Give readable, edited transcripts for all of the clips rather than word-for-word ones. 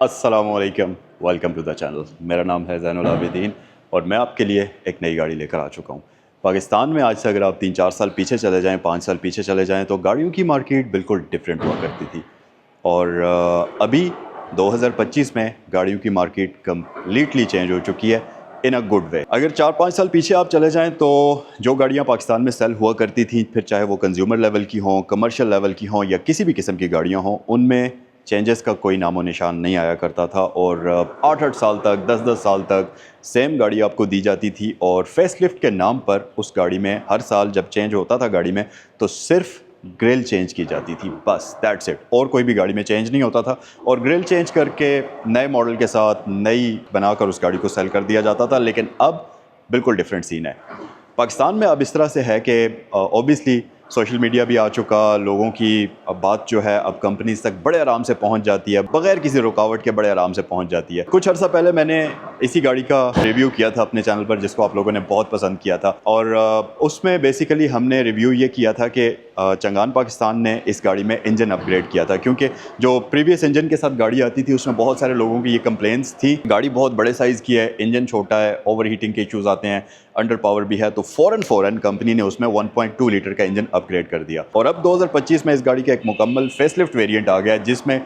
अस्सलामुअलैकुम, welcome to the channel. मेरा नाम है ज़ैनुल आबिदीन और मैं आपके लिए एक नई गाड़ी लेकर आ चुका हूँ। पाकिस्तान में आज से अगर आप 3-4 साल पीछे चले जाएँ, 5 साल पीछे चले जाएँ तो गाड़ियों की मार्केट बिल्कुल डिफरेंट हुआ करती थी और अभी 2025 में गाड़ियों की मार्केट कम्प्लीटली चेंज हो चुकी है इन अ गुड वे। अगर 4-5 साल पीछे आप चले जाएं तो जो गाड़ियां पाकिस्तान में सेल हुआ करती थी, फिर चाहे वो कंज्यूमर लेवल की हों, कमर्शियल लेवल की हों या किसी भी किस्म की गाड़ियां हों, उनमें चेंजेस का कोई नामो निशान नहीं आया करता था और 8-8 साल तक, 10-10 साल तक सेम गाड़ी आपको दी जाती थी और फेसलिफ्ट के नाम पर उस गाड़ी में हर साल जब चेंज होता था गाड़ी में तो सिर्फ ग्रिल चेंज की जाती थी, बस दैट्स इट। और कोई भी गाड़ी में चेंज नहीं होता था और ग्रिल चेंज करके नए मॉडल के साथ नई बनाकर उस गाड़ी को सेल कर दिया जाता था। लेकिन अब बिल्कुल डिफरेंट सीन है पाकिस्तान में। अब इस तरह से है कि ऑब्वियसली सोशल मीडिया भी आ चुका, लोगों की अब बात जो है अब कंपनीज तक बड़े आराम से पहुंच जाती है, बगैर किसी रुकावट के बड़े आराम से पहुंच जाती है। कुछ अर्सा पहले मैंने इसी गाड़ी का रिव्यू किया था अपने चैनल पर, जिसको आप लोगों ने बहुत पसंद किया था और उसमें बेसिकली हमने रिव्यू ये किया था कि चंगान पाकिस्तान ने इस गाड़ी में इंजन अपग्रेड किया था, क्योंकि जो प्रीवियस इंजन के साथ गाड़ी आती थी उसमें बहुत सारे लोगों की ये कंप्लेंट्स थी, गाड़ी बहुत बड़े साइज़ की है, इंजन छोटा है, ओवर हीटिंग के इश्यूज़ आते हैं, अंडर पावर भी है। तो फ़ौरन कंपनी ने उसमें 1.2 लीटर का इंजन अपग्रेड कर दिया और अब 2025 में इस गाड़ी का एक मुकम्मल फेसलिफ्ट वेरिएंट आ गया जिसमें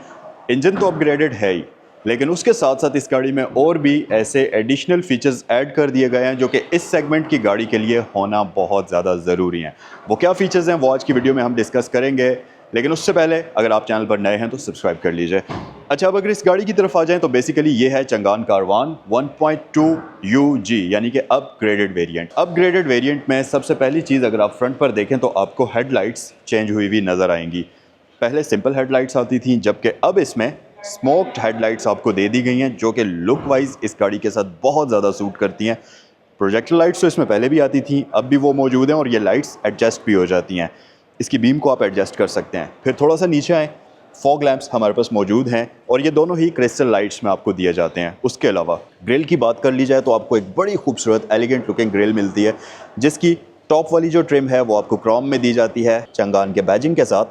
इंजन तो अपग्रेडेड है ही, लेकिन उसके साथ साथ इस गाड़ी में और भी ऐसे एडिशनल फीचर्स ऐड कर दिए गए हैं जो कि इस सेगमेंट की गाड़ी के लिए होना बहुत ज़्यादा ज़रूरी हैं। वो क्या फीचर्स हैं वो आज की वीडियो में हम डिस्कस करेंगे, लेकिन उससे पहले अगर आप चैनल पर नए हैं तो सब्सक्राइब कर लीजिए। अच्छा, अब अगर इस गाड़ी की तरफ आ जाएं तो बेसिकली ये है चंगान कारवान 1.2 UG, यानी कि अपग्रेडेड वेरिएंट। अपग्रेडेड वेरिएंट में सबसे पहली चीज़ अगर आप फ्रंट पर देखें तो आपको हेडलाइट्स चेंज हुई हुई नज़र आएंगी। पहले सिंपल हेडलाइट्स आती थी, जबकि अब इसमें स्मोक्ड हेडलाइट्स आपको दे दी गई हैं जो कि लुक वाइज इस गाड़ी के साथ बहुत ज़्यादा सूट करती हैं। प्रोजेक्टर लाइट्स तो इसमें पहले भी आती थी, अब भी वो मौजूद हैं और ये लाइट्स एडजस्ट भी हो जाती हैं। इसकी बीम को आप एडजस्ट कर सकते हैं। फिर थोड़ा सा नीचे आए, फॉग लैंप्स हमारे पास मौजूद हैं और ये दोनों ही क्रिस्टल लाइट्स में आपको दिए जाते हैं। उसके अलावा ग्रिल की बात कर ली जाए तो आपको एक बड़ी खूबसूरत एलिगेंट लुकिंग ग्रिल मिलती है, जिसकी टॉप वाली जो ट्रिम है वो आपको क्रोम में दी जाती है चंगान के बैजिंग के साथ,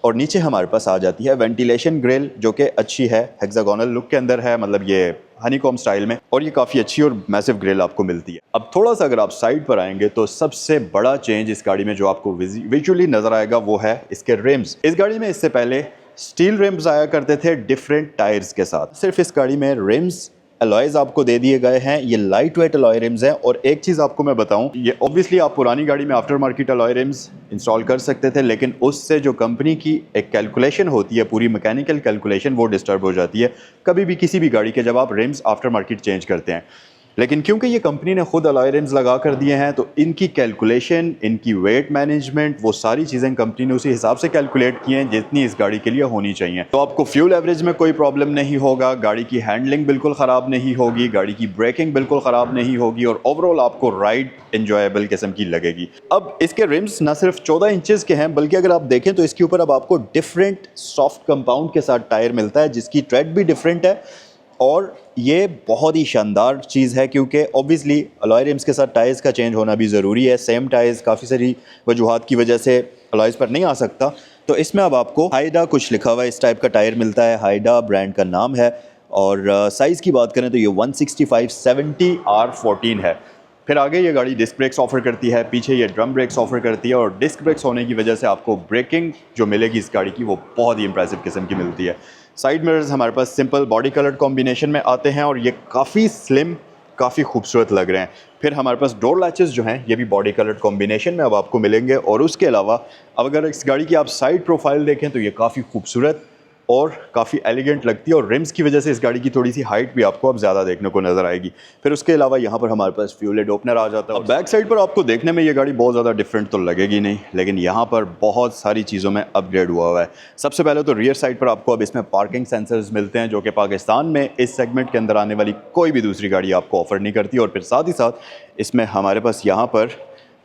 और नीचे हमारे पास आ जाती है वेंटिलेशन ग्रिल जो कि अच्छी है, हेक्सागोनल लुक के अंदर है, मतलब ये हनीकॉम स्टाइल में, और ये काफ़ी अच्छी और मैसिव ग्रिल आपको मिलती है। अब थोड़ा सा अगर आप साइड पर आएंगे तो सबसे बड़ा चेंज इस गाड़ी में जो आपको विजुअली नज़र आएगा वो है इसके रिम्स। इस गाड़ी में इससे पहले स्टील रिम्स आया करते थे डिफरेंट टायर्स के साथ, सिर्फ इस गाड़ी में रिम्स अलॉयज आपको दे दिए गए हैं। ये लाइट वेट अलॉय रिम्स हैं और एक चीज़ आपको मैं बताऊं, ये ऑब्वियसली आप पुरानी गाड़ी में after market alloy RIMS install कर सकते थे, लेकिन उससे जो कंपनी की एक कैलकुलेशन होती है, पूरी मैकेनिकल कैलकुलेशन, वो डिस्टर्ब हो जाती है कभी भी किसी भी गाड़ी के जब आप रिम्स आफ्टर मार्केट चेंज करते हैं। लेकिन क्योंकि ये कंपनी ने खुद अलॉय रिम्स लगा कर दिए हैं तो इनकी कैलकुलेशन, इनकी वेट मैनेजमेंट, वो सारी चीज़ें कंपनी ने उसी हिसाब से कैलकुलेट की हैं जितनी इस गाड़ी के लिए होनी चाहिए। तो आपको फ्यूल एवरेज में कोई प्रॉब्लम नहीं होगा, गाड़ी की हैंडलिंग बिल्कुल ख़राब नहीं होगी, गाड़ी की ब्रेकिंग बिल्कुल ख़राब नहीं होगी और ओवरऑल आपको राइड इंजॉयबल किस्म की लगेगी। अब इसके रिम्स ना सिर्फ 14 इंचेस के हैं, बल्कि अगर आप देखें तो इसके ऊपर अब आपको डिफरेंट सॉफ्ट कंपाउंड के साथ टायर मिलता है जिसकी ट्रेड भी डिफरेंट है और ये बहुत ही शानदार चीज़ है, क्योंकि ऑब्वियसली अलॉय रिम्स के साथ टायर्स का चेंज होना भी ज़रूरी है। सेम टायर्स काफ़ी सारी वजूहात की वजह से अलॉयज पर नहीं आ सकता, तो इसमें अब आपको हाइडा कुछ लिखा हुआ है, इस टाइप का टायर मिलता है, हाइडा ब्रांड का नाम है। और साइज़ की बात करें तो ये 165/70 R14 है। फिर आगे ये गाड़ी डिस्क ब्रेक्स ऑफर करती है, पीछे ये ड्रम ब्रेक्स ऑफर करती है और डिस्क ब्रेक्स होने की वजह से आपको ब्रेकिंग जो मिलेगी इस गाड़ी की वो बहुत ही इंप्रेसिव किस्म की मिलती है। साइड मिरर्स हमारे पास सिंपल बॉडी कलर कॉम्बिनेशन में आते हैं और ये काफ़ी स्लिम, काफ़ी खूबसूरत लग रहे हैं। फिर हमारे पास डोर लैचेस जो हैं ये भी बॉडी कलर कॉम्बिनेशन में अब आपको मिलेंगे और उसके अलावा अब अगर इस गाड़ी की आप साइड प्रोफाइल देखें तो ये काफ़ी खूबसूरत और काफ़ी एलिगेंट लगती है और रिम्स की वजह से इस गाड़ी की थोड़ी सी हाइट भी आपको अब ज़्यादा देखने को नज़र आएगी। फिर उसके अलावा यहाँ पर हमारे पास फ्यूल ओपनर आ जाता है। बैक साइड पर आपको देखने में ये गाड़ी बहुत ज़्यादा डिफरेंट तो लगेगी नहीं, लेकिन यहाँ पर बहुत सारी चीज़ों में अपग्रेड हुआ है। सबसे पहले तो रियर साइड पर आपको अब इसमें पार्किंग सेंसर्स मिलते हैं जो कि पाकिस्तान में इस सेगमेंट के अंदर आने वाली कोई भी दूसरी गाड़ी आपको ऑफर नहीं करती। और फिर साथ ही साथ इसमें हमारे पास यहाँ पर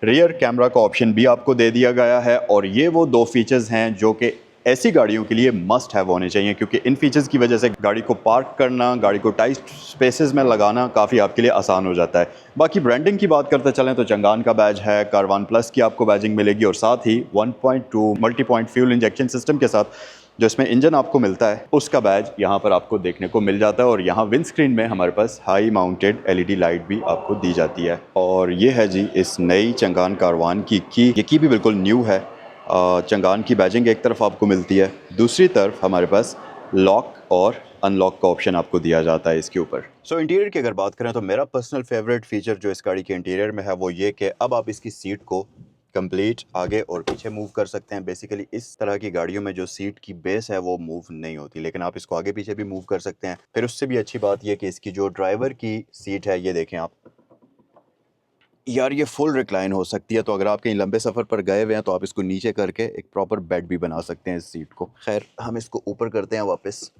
रियर कैमरा का ऑप्शन भी आपको दे दिया गया है और ये वो दो फीचर्स हैं जो कि ऐसी गाड़ियों के लिए मस्ट हैव होने चाहिए, क्योंकि इन फीचर्स की वजह से गाड़ी को पार्क करना, गाड़ी को टाइट स्पेसेस में लगाना काफ़ी आपके लिए आसान हो जाता है। बाकी ब्रांडिंग की बात करते चलें तो चंगान का बैज है, कारवान प्लस की आपको बैजिंग मिलेगी और साथ ही 1.2 multi point fuel injection system के साथ जो इसमें इंजन आपको मिलता है उसका बैज यहाँ पर आपको देखने को मिल जाता है। और यहाँ विंड स्क्रीन में हमारे पास हाई माउंटेड एलईडी लाइट भी आपको दी जाती है। और ये है जी इस नई चंगान कारवान की ये की भी बिल्कुल न्यू है। चंगान की बैजिंग एक तरफ आपको मिलती है, दूसरी तरफ हमारे पास लॉक और अनलॉक का ऑप्शन आपको दिया जाता है इसके ऊपर। सो इंटीरियर की अगर बात करें तो मेरा पर्सनल फेवरेट फीचर जो इस गाड़ी के इंटीरियर में है वो ये कि अब आप इसकी सीट को कंप्लीट आगे और पीछे मूव कर सकते हैं। बेसिकली इस तरह की गाड़ियों में जो सीट की बेस है वो मूव नहीं होती, लेकिन आप इसको आगे पीछे भी मूव कर सकते हैं। फिर उससे भी अच्छी बात यह कि इसकी जो ड्राइवर की सीट है ये देखें आप यार, ये फुल रिक्लाइन हो सकती है। तो अगर आप कहीं लंबे सफ़र पर गए हुए हैं तो आप इसको नीचे करके एक प्रॉपर बेड भी बना सकते हैं इस सीट को। खैर हम इसको ऊपर करते हैं वापस।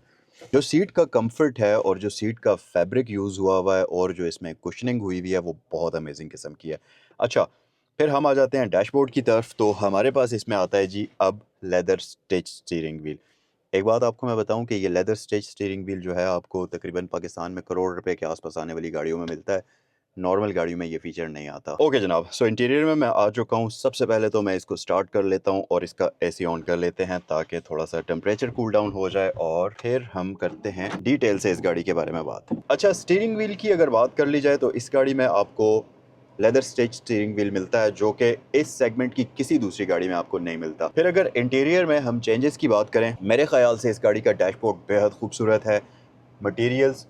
जो सीट का कंफर्ट है और जो सीट का फैब्रिक यूज़ हुआ है और जो इसमें कुशनिंग हुई हुई है वो बहुत अमेजिंग किस्म की है। अच्छा, फिर हम आ जाते हैं डैशबोर्ड की तरफ। तो हमारे पास इसमें आता है जी अब लेदर स्टिच स्टीयरिंग व्हील। एक बात आपको मैं बताऊं कि ये लेदर स्टिच स्टीयरिंग व्हील जो है आपको तकरीबन पाकिस्तान में करोड़ रुपए के आसपास आने वाली गाड़ियों में मिलता है। नॉर्मल गाड़ियों में ये फीचर नहीं आता। ओके जनाब, सो इंटीरियर में मैं आ चुका हूँ। सबसे पहले तो मैं इसको स्टार्ट कर लेता हूँ और इसका एसी ऑन कर लेते हैं ताकि थोड़ा सा टेम्परेचर कूल डाउन हो जाए और फिर हम करते हैं डिटेल से इस गाड़ी के बारे में बात। अच्छा, स्टीयरिंग व्हील की अगर बात कर ली जाए तो इस गाड़ी में आपको लेदर स्टिच स्टीयरिंग व्हील मिलता है जो कि इस सेगमेंट की किसी दूसरी गाड़ी में आपको नहीं मिलता। फिर अगर इंटीरियर में हम चेंजेस की बात करें, मेरे ख्याल से इस गाड़ी का डैशबोर्ड बेहद खूबसूरत है। मटेरियल्स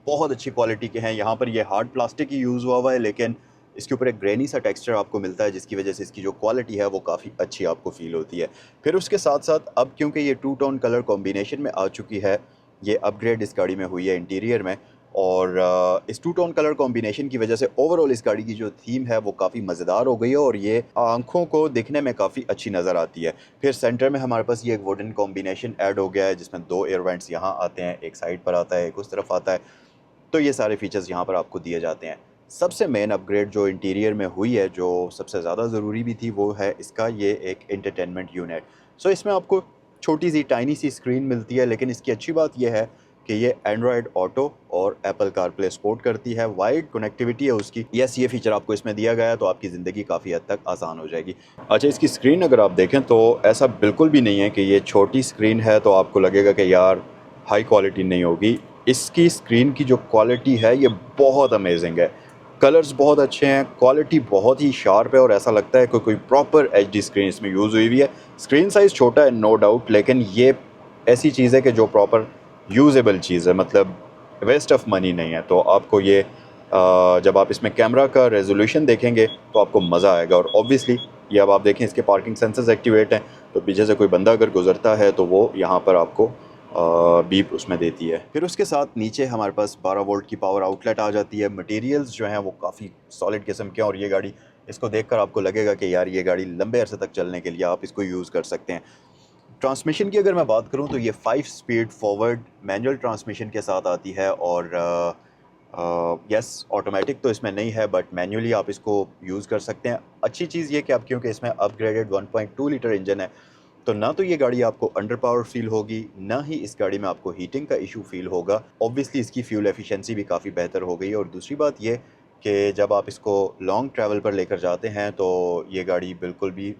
बहुत अच्छी क्वालिटी के हैं। यहाँ पर ये हार्ड प्लास्टिक ही यूज़ हुआ है, लेकिन इसके ऊपर एक ग्रेनी सा टेक्सचर आपको मिलता है जिसकी वजह से इसकी जो क्वालिटी है वो काफ़ी अच्छी आपको फील होती है। फिर उसके साथ साथ अब क्योंकि ये टू टोन कलर कॉम्बिनेशन में आ चुकी है, ये अपग्रेड इस गाड़ी में हुई है इंटीरियर में। और इस टू टोन कलर कॉम्बिनेशन की वजह से ओवरऑल इस गाड़ी की जो थीम है वो काफ़ी मज़ेदार हो गई है और ये आंखों को दिखने में काफ़ी अच्छी नज़र आती है। फिर सेंटर में हमारे पास ये एक वुडन कॉम्बिनेशन ऐड हो गया है जिसमें 2 एयर वेंट्स यहाँ आते हैं, एक साइड पर आता है एक उस तरफ आता है। तो ये सारे फीचर्स यहाँ पर आपको दिए जाते हैं। सबसे मेन अपग्रेड जो इंटीरियर में हुई है, जो सबसे ज़्यादा ज़रूरी भी थी, वो है इसका ये एक एंटरटेनमेंट यूनिट। सो इसमें आपको छोटी सी टाइनी सी स्क्रीन मिलती है, लेकिन इसकी अच्छी बात यह है कि ये एंड्रॉयड ऑटो और एप्पल कारप्ले सपोर्ट करती है। वाइड कनेक्टिविटी है उसकी। यस, ये फीचर आपको इसमें दिया गया है तो आपकी ज़िंदगी काफ़ी हद तक आसान हो जाएगी। अच्छा, इसकी स्क्रीन अगर आप देखें तो ऐसा बिल्कुल भी नहीं है कि ये छोटी स्क्रीन है तो आपको लगेगा कि यार हाई क्वालिटी नहीं होगी। इसकी स्क्रीन की जो क्वालिटी है ये बहुत अमेजिंग है। कलर्स बहुत अच्छे हैं, क्वालिटी बहुत ही शार्प है और ऐसा लगता है कि कोई प्रॉपर एचडी स्क्रीन इसमें यूज़ हुई है। स्क्रीन साइज़ छोटा है नो डाउट, लेकिन ये ऐसी चीज़ है कि जो प्रॉपर यूजेबल चीज़ है, मतलब वेस्ट ऑफ मनी नहीं है। तो आपको ये जब आप इसमें कैमरा का रेजोल्यूशन देखेंगे तो आपको मज़ा आएगा। और ऑब्वियसली ये अब आप देखें इसके पार्किंग सेंसर्स एक्टिवेट हैं, तो पीछे से कोई बंदा अगर गुजरता है तो वो यहाँ पर आपको बीप उसमें देती है। फिर उसके साथ नीचे हमारे पास 12 वोल्ट की पावर आउटलेट आ जाती है। मटेरियल्स जो हैं वो काफ़ी सॉलिड किस्म के हैं और ये गाड़ी, इसको देखकर आपको लगेगा कि यार ये गाड़ी लंबे अरसे तक चलने के लिए आप इसको यूज़ कर सकते हैं। ट्रांसमिशन की अगर मैं बात करूं तो ये 5 स्पीड फॉरवर्ड मैनुअल ट्रांसमिशन के साथ आती है और यस, ऑटोमेटिक तो इसमें नहीं है बट मैनुअली आप इसको यूज़ कर सकते हैं। अच्छी चीज़ ये कि आप क्योंकि इसमें अपग्रेडेड 1.2 लीटर इंजन है तो ना तो ये गाड़ी आपको अंडर पावर फील होगी, ना ही इस गाड़ी में आपको हीटिंग का इशू फील होगा। ऑब्वियसली इसकी फ्यूल एफिशिएंसी भी काफ़ी बेहतर हो गई है। और दूसरी बात ये कि जब आप इसको लॉन्ग ट्रैवल पर लेकर जाते हैं तो ये गाड़ी बिल्कुल भी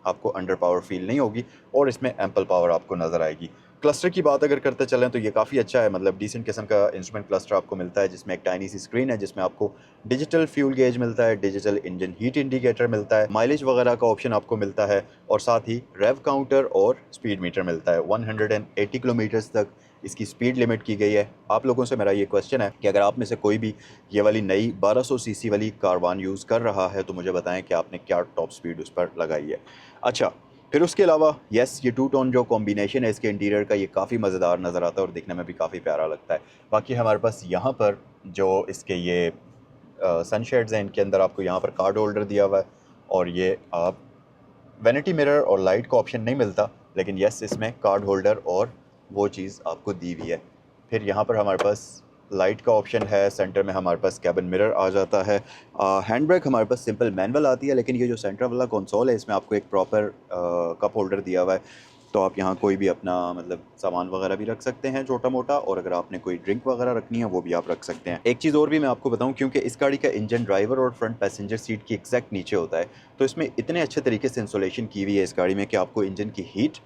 आपको अंडर पावर फील नहीं होगी और इसमें एम्पल पावर आपको नज़र आएगी। क्लस्टर की बात अगर करते चलें तो ये काफ़ी अच्छा है, मतलब डिसेंट किस्म का इंस्ट्रूमेंट क्लस्टर आपको मिलता है जिसमें एक टाइनी सी स्क्रीन है जिसमें आपको डिजिटल फ्यूल गेज मिलता है, डिजिटल इंजन हीट इंडिकेटर मिलता है, माइलेज वगैरह का ऑप्शन आपको मिलता है और साथ ही रेव काउंटर और स्पीड मीटर मिलता है। 180 किलोमीटर्स तक इसकी स्पीड लिमिट की गई है। आप लोगों से मेरा ये क्वेश्चन है कि अगर आप में से कोई भी ये वाली नई 1200 सीसी वाली कारवान यूज़ कर रहा है तो मुझे बताएं कि आपने क्या टॉप स्पीड उस पर लगाई है। अच्छा, फिर उसके अलावा यस, ये टू टोन जो कॉम्बिनेशन है इसके इंटीरियर का ये काफ़ी मज़ेदार नज़र आता है और दिखने में भी काफ़ी प्यारा लगता है। बाकी हमारे पास यहाँ पर जो इसके ये सनशेड्स हैं इनके अंदर आपको यहाँ पर कार्ड होल्डर दिया हुआ है और ये आप वैनिटी मिरर और लाइट का ऑप्शन नहीं मिलता, लेकिन यस इसमें कार्ड होल्डर और वो चीज़ आपको दी हुई है। फिर यहाँ पर हमारे पास लाइट का ऑप्शन है, सेंटर में हमारे पास कैबिन मिरर आ जाता है। हैंड ब्रेक हमारे पास सिंपल मैनुअल आती है, लेकिन ये जो सेंटर वाला कंसोल है इसमें आपको एक प्रॉपर कप होल्डर दिया हुआ है, तो आप यहाँ कोई भी अपना मतलब सामान वगैरह भी रख सकते हैं छोटा मोटा, और अगर आपने कोई ड्रिंक वगैरह रखनी है वो भी आप रख सकते हैं। एक चीज़ और भी मैं आपको बताऊँ, क्योंकि इस गाड़ी का इंजन ड्राइवर और फ्रंट पैसेंजर सीट की एग्जैक्ट नीचे होता है, तो इसमें इतने अच्छे तरीके से इंसुलेशन की हुई है इस गाड़ी में कि आपको इंजन की हीट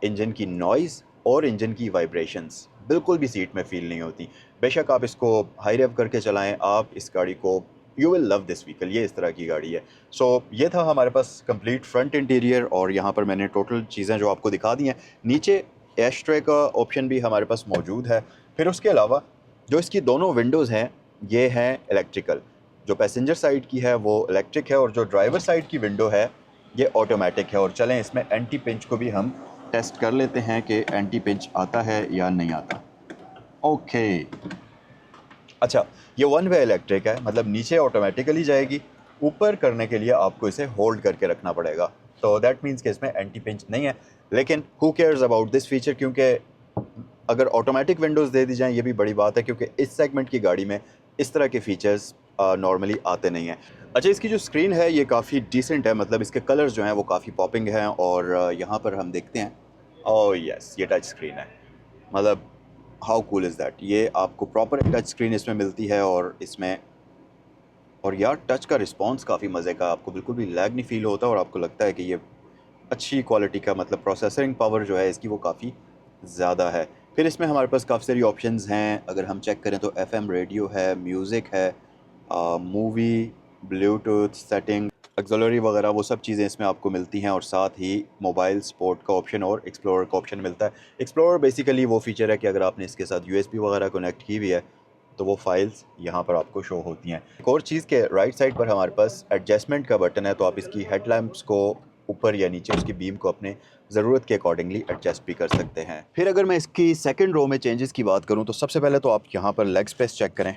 इंजन की नॉइज़ और इंजन की वाइब्रेशंस बिल्कुल भी सीट में फ़ील नहीं होती। बेशक आप इसको हाई रेव करके चलाएं, आप इस गाड़ी को you will love this vehicle, ये इस तरह की गाड़ी है। सो ये था हमारे पास कंप्लीट फ्रंट इंटीरियर, और यहाँ पर मैंने टोटल चीज़ें जो आपको दिखा दी हैं। नीचे एश ट्रे का ऑप्शन भी हमारे पास मौजूद है। फिर उसके अलावा जो इसकी दोनों विंडोज़ हैं ये हैं इलेक्ट्रिकल। जो पैसेंजर साइड की है वो इलेक्ट्रिक है, और जो ड्राइवर साइड की विंडो है ये ऑटोमेटिक है। और चलें इसमें एंटी पिंच को भी हम टेस्ट कर लेते हैं कि एंटी पिंच आता है या नहीं आता। ओके, अच्छा, ये वन वे इलेक्ट्रिक है, मतलब नीचे ऑटोमेटिकली जाएगी, ऊपर करने के लिए आपको इसे होल्ड करके रखना पड़ेगा। तो दैट मीन्स कि इसमें एंटी पिंच नहीं है। लेकिन who cares about this feature, क्योंकि अगर ऑटोमेटिक विंडोज़ दे दी जाएँ ये भी बड़ी बात है, क्योंकि इस सेगमेंट की गाड़ी में इस तरह के फ़ीचर्स नॉर्मली आते नहीं हैं। अच्छा, इसकी जो स्क्रीन है ये काफ़ी डिसेंट है, मतलब इसके कलर्स जो हैं वो काफ़ी पॉपिंग हैं। और यहाँ पर हम देखते हैं, ओह यस, ये टच स्क्रीन है। मतलब हाउ कूल इज़ दैट, ये आपको प्रॉपर टच स्क्रीन इसमें मिलती है। और यार टच का रिस्पॉन्स काफ़ी मज़े का, आपको बिल्कुल भी लैग नहीं फ़ील होता, और आपको लगता है कि ये अच्छी क्वालिटी का, मतलब प्रोसेसरिंग पावर जो है इसकी वो काफ़ी ज़्यादा है। फिर इसमें हमारे पास काफ़ी सारी ऑप्शंस हैं। अगर हम चेक करें तो एफएम रेडियो है, म्यूज़िक है, मूवी, ब्लूटूथ सेटिंग, ऑक्सिलरी वगैरह, वो सब चीज़ें इसमें आपको मिलती हैं। और साथ ही मोबाइल सपोर्ट का ऑप्शन और एक्सप्लोरर का ऑप्शन मिलता है। एक्सप्लोरर बेसिकली वो फीचर है कि अगर आपने इसके साथ यूएसबी वगैरह कनेक्ट की हुई है तो वो फाइल्स यहाँ पर आपको शो होती हैं। एक और चीज़ के राइट साइड पर हमारे पास एडजस्टमेंट का बटन है, तो आप इसकी हेडलैम्प्स को ऊपर या नीचे उसकी बीम को अपने ज़रूरत के अकॉर्डिंगली एडजस्ट भी कर सकते हैं। फिर अगर मैं इसकी सेकंड रो में चेंजेस की बात करूँ तो सबसे पहले तो आप यहाँ पर लेग स्पेस चेक करें।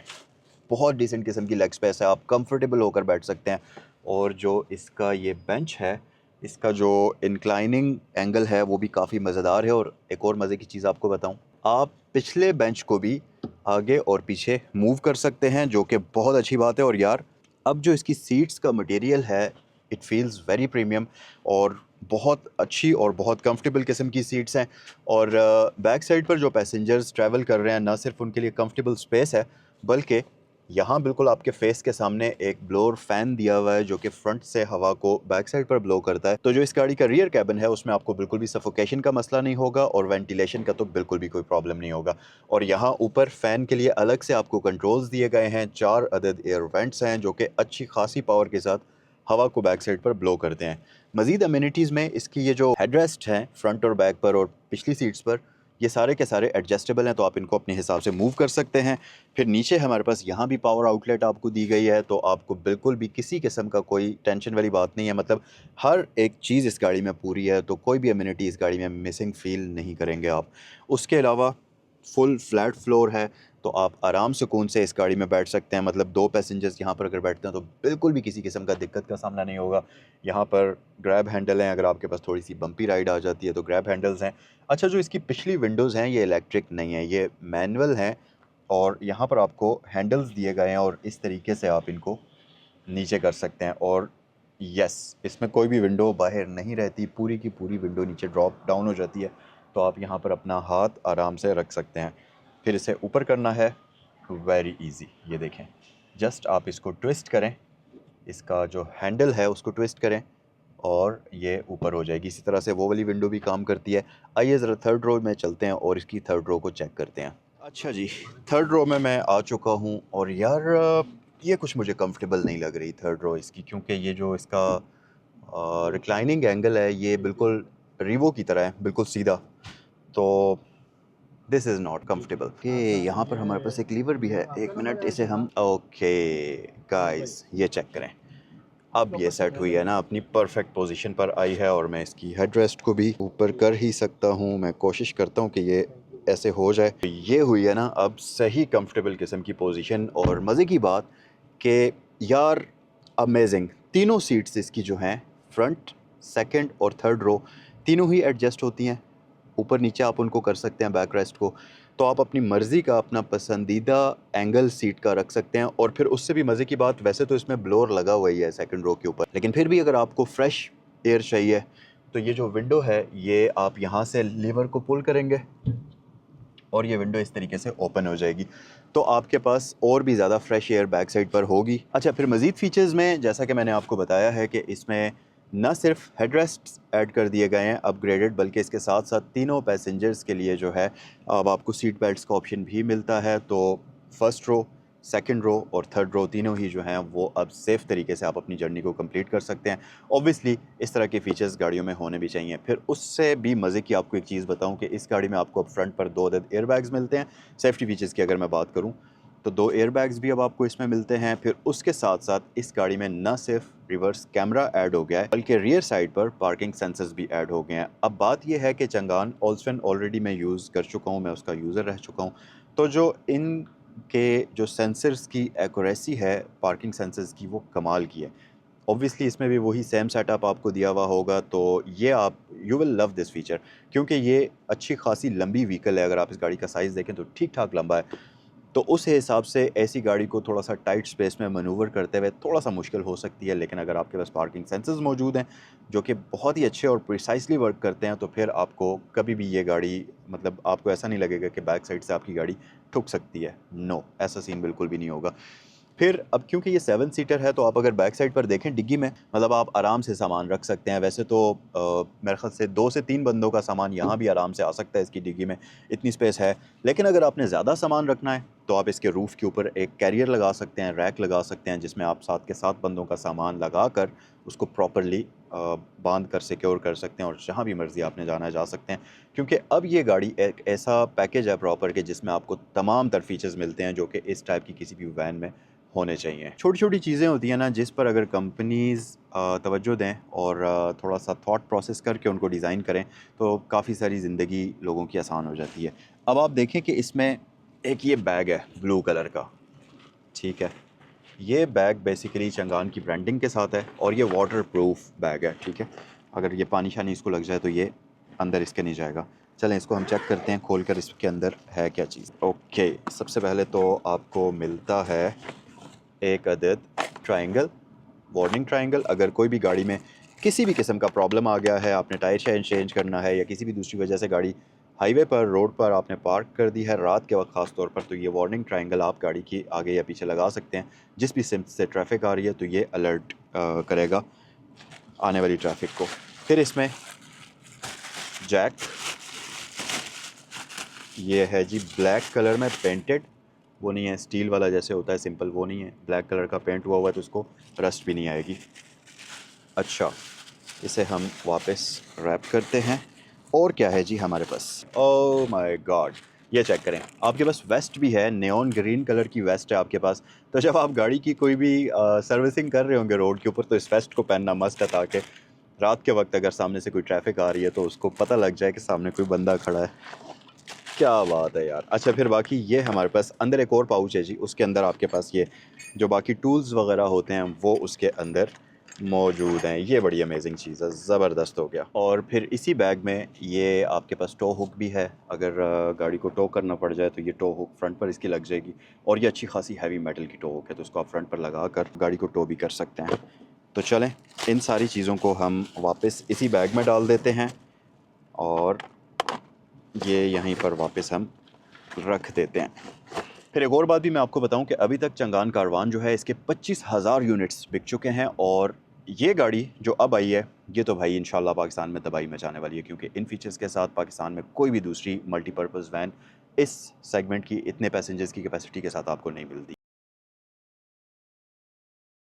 बहुत डिसेंट किस्म की लेग स्पेस है, आप कंफर्टेबल होकर बैठ सकते हैं। और जो इसका ये बेंच है, इसका जो इंक्लाइनिंग एंगल है वो भी काफ़ी मज़ेदार है। और एक और मज़े की चीज़ आपको बताऊं, आप पिछले बेंच को भी आगे और पीछे मूव कर सकते हैं, जो कि बहुत अच्छी बात है। और यार अब जो इसकी सीट्स का मटेरियल है, इट फील्स वेरी प्रीमियम, और बहुत अच्छी और बहुत कंफर्टेबल किस्म की सीट्स हैं। और बैक साइड पर जो पैसेंजर्स ट्रैवल कर रहे हैं, ना सिर्फ उनके लिए कंफर्टेबल स्पेस है, बल्कि यहाँ बिल्कुल आपके फेस के सामने एक ब्लोअर फ़ैन दिया हुआ है जो कि फ्रंट से हवा को बैक साइड पर ब्लो करता है। तो जो इस गाड़ी का रियर कैबिन है उसमें आपको बिल्कुल भी सफोकेशन का मसला नहीं होगा, और वेंटिलेशन का तो बिल्कुल भी कोई प्रॉब्लम नहीं होगा। और यहाँ ऊपर फ़ैन के लिए अलग से आपको कंट्रोल्स दिए गए हैं, 4 अदद एयर वेंट्स हैं जो कि अच्छी खासी पावर के साथ हवा को बैक साइड पर ब्लो करते हैं। मज़ीद अम्यूनिटीज़ में इसकी ये जो हेडरेस्ट हैं फ्रंट और बैक पर और पिछली सीट्स पर, ये सारे के सारे एडजस्टेबल हैं, तो आप इनको अपने हिसाब से मूव कर सकते हैं। फिर नीचे हमारे पास यहाँ भी पावर आउटलेट आपको दी गई है, तो आपको बिल्कुल भी किसी किस्म का कोई टेंशन वाली बात नहीं है। मतलब हर एक चीज़ इस गाड़ी में पूरी है, तो कोई भी अम्यूनिटी इस गाड़ी में मिसिंग फील नहीं करेंगे आप। उसके अलावा फुल फ्लैट फ्लोर है, तो आप आराम सुकून से इस गाड़ी में बैठ सकते हैं। मतलब 2 पैसेंजर्स यहाँ पर अगर बैठते हैं तो बिल्कुल भी किसी किस्म का दिक्कत का सामना नहीं होगा। यहाँ पर ग्रैब हैंडल हैं, अगर आपके पास थोड़ी सी बम्पी राइड आ जाती है तो ग्रैब हैंडल्स हैं। अच्छा, जो इसकी पिछली विंडोज़ हैं ये इलेक्ट्रिक नहीं है, ये मैनुअल हैं, और यहाँ पर आपको हैंडल्स दिए गए हैं, और इस तरीके से आप इनको नीचे कर सकते हैं। और यस, इसमें कोई भी विंडो बाहर नहीं रहती, पूरी की पूरी विंडो नीचे ड्रॉप डाउन हो जाती है, तो आप यहाँ पर अपना हाथ आराम से रख सकते हैं। फिर इसे ऊपर करना है, वेरी इजी, ये देखें, जस्ट आप इसको ट्विस्ट करें, इसका जो हैंडल है उसको ट्विस्ट करें और ये ऊपर हो जाएगी। इसी तरह से वो वाली विंडो भी काम करती है। आइए ज़रा थर्ड रो में चलते हैं और इसकी थर्ड रो को चेक करते हैं। अच्छा जी, थर्ड रो में मैं आ चुका हूँ, और यार ये कुछ मुझे कंफर्टेबल नहीं लग रही थर्ड रो इसकी, क्योंकि ये जो इसका रिक्लाइनिंग एंगल है ये बिल्कुल रीवो की तरह है, बिल्कुल सीधा। तो दिस इज़ नॉट कंफर्टेबल। कि यहाँ पर हमारे पास एक लीवर भी है, एक मिनट, इसे हम, ओके गाइस ये चेक करें, अब ये सेट हुई है ना, अपनी परफेक्ट पोजीशन पर आई है। और मैं इसकी हेडरेस्ट को भी ऊपर कर ही सकता हूँ, मैं कोशिश करता हूँ कि ये ऐसे हो जाए। तो ये हुई है ना अब सही कंफर्टेबल किस्म की पोजीशन। और मज़े की बात कि यार अमेजिंग, तीनों सीट्स इसकी जो हैं फ्रंट, सेकंड और थर्ड रो, तीनों ही एडजस्ट होती हैं। ऊपर नीचे आप उनको कर सकते हैं बैक रेस्ट को, तो आप अपनी मर्ज़ी का अपना पसंदीदा एंगल सीट का रख सकते हैं। और फिर उससे भी मज़े की बात, वैसे तो इसमें ब्लोअर लगा हुआ ही है सेकंड रो के ऊपर, लेकिन फिर भी अगर आपको फ्रेश एयर चाहिए तो ये जो विंडो है ये आप यहाँ से लीवर को पुल करेंगे और ये विंडो इस तरीके से ओपन हो जाएगी, तो आपके पास और भी ज़्यादा फ्रेश एयर बैक साइड पर होगी। अच्छा, फिर मज़ीद फ़ीचर्स में जैसा कि मैंने आपको बताया है कि इसमें ना सिर्फ हेडरेस्ट ऐड कर दिए गए हैं अपग्रेडेड, बल्कि इसके साथ साथ तीनों पैसेंजर्स के लिए जो है अब आपको सीट बेल्ट्स का ऑप्शन भी मिलता है। तो फर्स्ट रो, सेकंड रो और थर्ड रो तीनों ही जो हैं वो अब सेफ़ तरीके से आप अपनी जर्नी को कंप्लीट कर सकते हैं। ऑब्वियसली इस तरह के फ़ीचर्स गाड़ियों में होने भी चाहिए। फिर उससे भी मज़े की आपको एक चीज़ बताऊं कि इस गाड़ी में आपको अब फ्रंट पर 2 अदद एयरबैग्स मिलते हैं। सेफ्टी फ़ीचर्स की अगर मैं बात करूँ तो 2 एयरबैग्स भी अब आपको इसमें मिलते हैं। फिर उसके साथ साथ इस गाड़ी में न सिर्फ रिवर्स कैमरा ऐड हो गया है, बल्कि रियर साइड पर पार्किंग सेंसर्स भी ऐड हो गए हैं। अब बात यह है कि चंगान ओल्सफेन ऑलरेडी मैं यूज़ कर चुका हूँ, मैं उसका यूज़र रह चुका हूँ। तो जो इन के जो सेंसर्स की एक्यूरेसी है पार्किंग सेंसर्स की, वो कमाल की है। ऑब्वियसली इसमें भी वही सेम सेटअप आपको दिया हुआ होगा, तो ये आप you will love this feature, क्योंकि ये अच्छी खासी लंबी व्हीकल है। अगर आप इस गाड़ी का साइज़ देखें तो ठीक ठाक लंबा है। तो उस हिसाब से ऐसी गाड़ी को थोड़ा सा टाइट स्पेस में मैनूवर करते हुए थोड़ा सा मुश्किल हो सकती है, लेकिन अगर आपके पास पार्किंग सेंसर्स मौजूद हैं जो कि बहुत ही अच्छे और प्रिसाइसली वर्क करते हैं, तो फिर आपको कभी भी ये गाड़ी, मतलब आपको ऐसा नहीं लगेगा कि बैक साइड से आपकी गाड़ी ठुक सकती है। नो, ऐसा सीन बिल्कुल भी नहीं होगा। फिर अब क्योंकि ये 7 सीटर है, तो आप अगर बैक साइड पर देखें डिग्गी में, मतलब आप आराम से सामान रख सकते हैं। वैसे तो मेरे ख्याल से 2 से 3 बंदों का सामान यहाँ भी आराम से आ सकता है, इसकी डिग्गी में इतनी स्पेस है। लेकिन अगर आपने ज़्यादा सामान रखना है तो आप इसके रूफ़ के ऊपर एक कैरियर लगा सकते हैं, रैक लगा सकते हैं, जिसमें आप 7 के 7 बंदों का सामान लगा कर उसको प्रॉपरली बांध कर सिक्योर कर सकते हैं, और जहाँ भी मर्ज़ी आपने जाना है जा सकते हैं। क्योंकि अब ये गाड़ी एक ऐसा पैकेज है प्रॉपर के जिसमें आपको तमाम तर फीचर्स मिलते हैं जो कि इस टाइप की किसी भी वैन में होने चाहिए। छोटी-छोटी चीज़ें होती हैं ना, जिस पर अगर कंपनीज़ तवज्जो दें और थोड़ा सा थॉट प्रोसेस करके उनको डिज़ाइन करें, तो काफ़ी सारी ज़िंदगी लोगों की आसान हो जाती है। अब आप देखें कि इसमें एक ये बैग है ब्लू कलर का, ठीक है? ये बैग बेसिकली चंगान की ब्रांडिंग के साथ है और ये वाटरप्रूफ बैग है, ठीक है? अगर ये पानी-शानी इसको लग जाए तो ये अंदर इसके नहीं जाएगा। चलें इसको हम चेक करते हैं खोल कर इसके अंदर है क्या चीज़। ओके, सबसे पहले तो आपको मिलता है एक अदद ट्रायंगल, वार्निंग ट्रायंगल। अगर कोई भी गाड़ी में किसी भी किस्म का प्रॉब्लम आ गया है, आपने टायर शायर चेंज करना है या किसी भी दूसरी वजह से गाड़ी हाईवे पर, रोड पर आपने पार्क कर दी है रात के वक्त ख़ास तौर पर, तो ये वार्निंग ट्रायंगल आप गाड़ी की आगे या पीछे लगा सकते हैं। जिस भी सिम से ट्रैफिक आ रही है तो ये अलर्ट करेगा आने वाली ट्रैफिक को। फिर इसमें जैक, ये है जी ब्लैक कलर में पेंटेड, वो नहीं है स्टील वाला जैसे होता है सिंपल, वो नहीं है, ब्लैक कलर का पेंट हुआ हुआ है तो उसको रस्ट भी नहीं आएगी। अच्छा, इसे हम वापस रैप करते हैं। और क्या है जी हमारे पास, ओह माय गॉड, ये चेक करें, आपके पास वेस्ट भी है, नेऑन ग्रीन कलर की वेस्ट है आपके पास। तो जब आप गाड़ी की कोई भी सर्विसिंग कर रहे होंगे रोड के ऊपर, तो इस वेस्ट को पहनना मस्ट है, ताकि रात के वक्त अगर सामने से कोई ट्रैफिक आ रही है तो उसको पता लग जाए कि सामने कोई बंदा खड़ा है। क्या बात है यार। अच्छा, फिर बाकी ये हमारे पास अंदर एक और पाउच है जी, उसके अंदर आपके पास ये जो बाकी टूल्स वगैरह होते हैं वो उसके अंदर मौजूद हैं। ये बड़ी अमेजिंग चीज़ है, ज़बरदस्त हो गया। और फिर इसी बैग में ये आपके पास टो हुक भी है, अगर गाड़ी को टो करना पड़ जाए तो ये टो हुक फ्रंट पर इसकी लग जाएगी, और ये अच्छी खासी हैवी मेटल की टो हुक है, तो उसको आप फ्रंट पर लगा कर गाड़ी को टो भी कर सकते हैं। तो चलें इन सारी चीज़ों को हम वापस इसी बैग में डाल देते हैं और ये यहीं पर वापस हम रख देते हैं। फिर एक और बात भी मैं आपको बताऊं कि अभी तक चंगान कारवान जो है इसके 25,000 यूनिट्स बिक चुके हैं, और ये गाड़ी जो अब आई है ये तो भाई इंशाल्लाह पाकिस्तान में तबाही मचाने वाली है, क्योंकि इन फीचर्स के साथ पाकिस्तान में कोई भी दूसरी मल्टीपर्पज़ वैन इस सेगमेंट की इतने पैसेंजर्स की कैपेसिटी के साथ आपको नहीं मिलती।